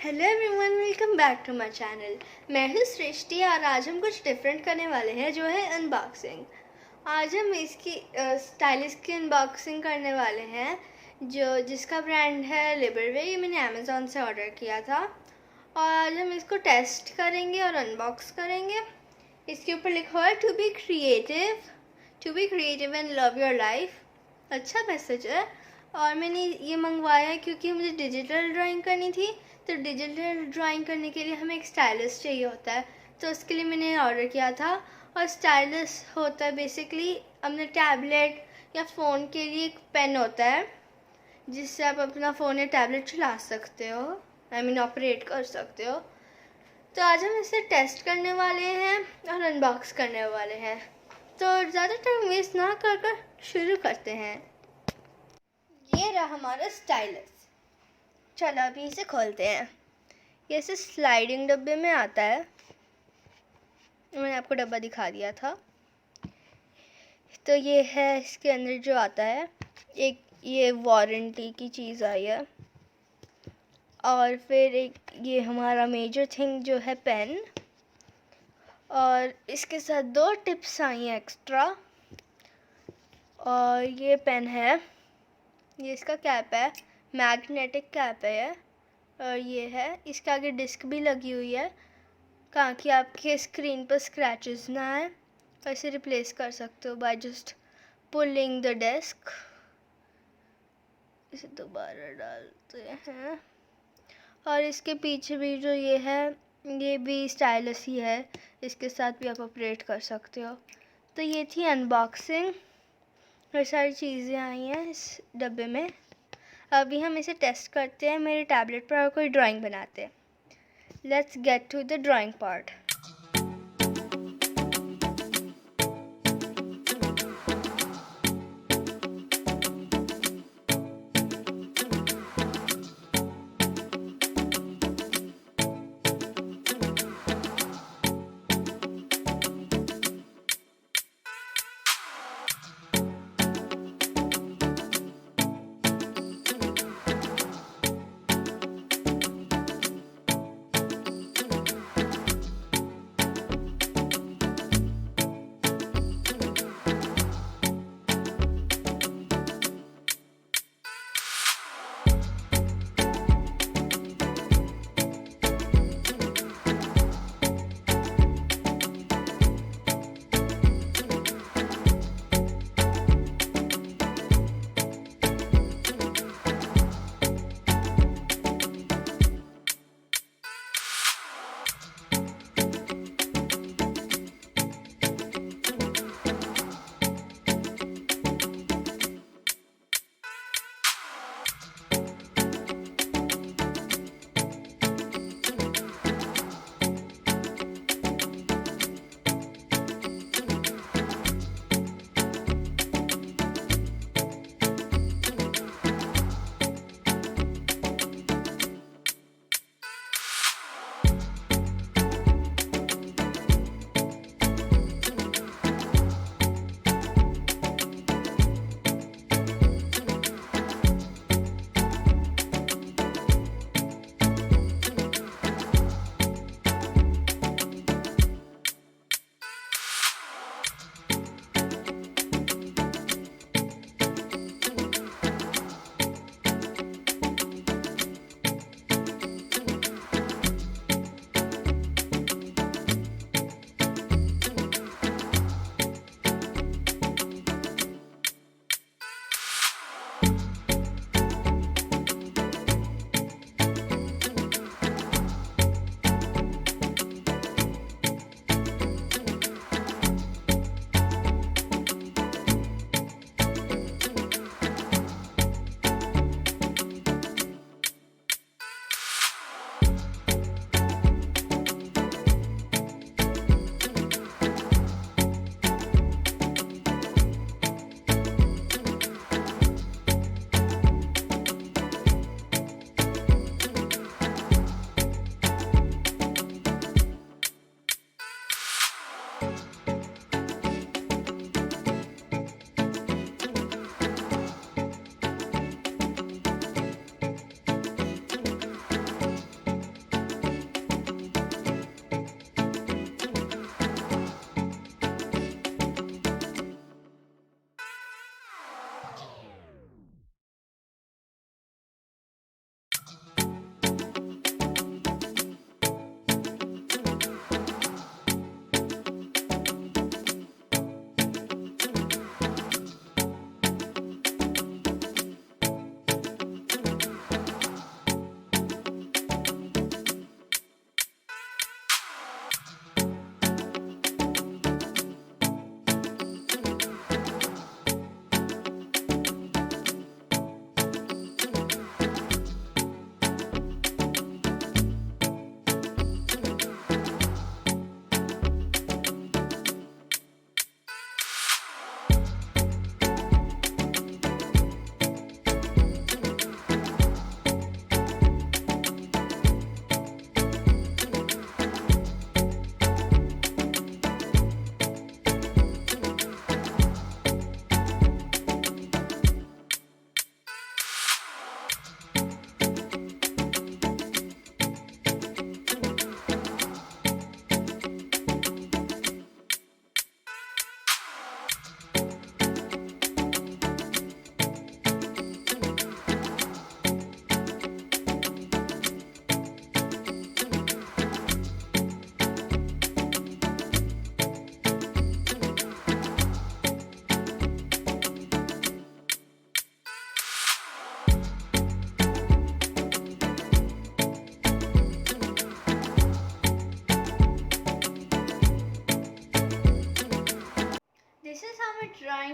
Hello everyone, welcome back to my channel. मैं हूँ सृष्टि और आज हम कुछ डिफरेंट करने वाले हैं जो है अनबॉक्सिंग। आज हम इसकी स्टाइलिस की अनबॉक्सिंग करने वाले हैं जिसका ब्रांड है लिबरवे। ये मैंने अमेज़ॉन से ऑर्डर किया था और आज हम इसको टेस्ट करेंगे और अनबॉक्स करेंगे। इसके ऊपर लिखा हुआ है to be creative and love your life. अच्छा मैसेज है। और मैंने ये मंगवाया है क्योंकि मुझे डिजिटल ड्राइंग करनी थी। तो डिजिटल ड्राइंग करने के लिए हमें एक स्टाइलस चाहिए होता है, तो उसके लिए मैंने ऑर्डर किया था। और स्टाइलस होता है बेसिकली अपने टैबलेट या फ़ोन के लिए एक पेन होता है जिससे आप अपना फ़ोन या टैबलेट चला सकते हो, ऑपरेट कर सकते हो। तो आज हम इसे टेस्ट करने वाले हैं और अनबॉक्स करने वाले हैं। तो ज़्यादा टाइम वेस्ट ना कर शुरू करते हैं। ये रहा हमारा स्टाइलस। चलो अभी इसे खोलते हैं। ये इसे स्लाइडिंग डब्बे में आता है। मैंने आपको डब्बा दिखा दिया था। तो ये है इसके अंदर जो आता है, एक ये वारंटी की चीज़ आई है और फिर एक ये हमारा मेजर थिंग जो है पेन, और इसके साथ 2 टिप्स आई हैं एक्स्ट्रा। और ये पेन है, ये इसका कैप है, मैग्नेटिक कैप है। और ये है इसके आगे डिस्क भी लगी हुई है ताकि आपके स्क्रीन पर स्क्रैचेस ना आए। और इसे रिप्लेस कर सकते हो by just pulling the disc. इसे दोबारा डालते हैं। और इसके पीछे भी जो ये है, ये भी स्टाइलस ही है, इसके साथ भी आप ऑपरेट कर सकते हो। तो ये थी अनबॉक्सिंग। और सारी चीज़ें आई हैं इस डब्बे में। अभी हम इसे टेस्ट करते हैं, मेरे टैबलेट पर कोई ड्राइंग बनाते हैं। Let's get to the drawing part.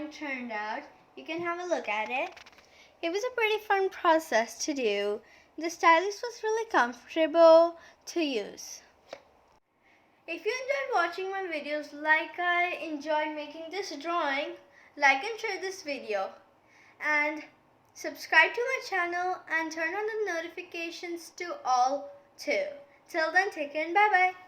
drawing turned out. You can have a look at it. It was a pretty fun process to do. The stylus was really comfortable to use. If you enjoyed watching my videos like I enjoyed making this drawing, like and share this video. And subscribe to my channel and turn on the notifications to all too. Till then, take care and bye bye.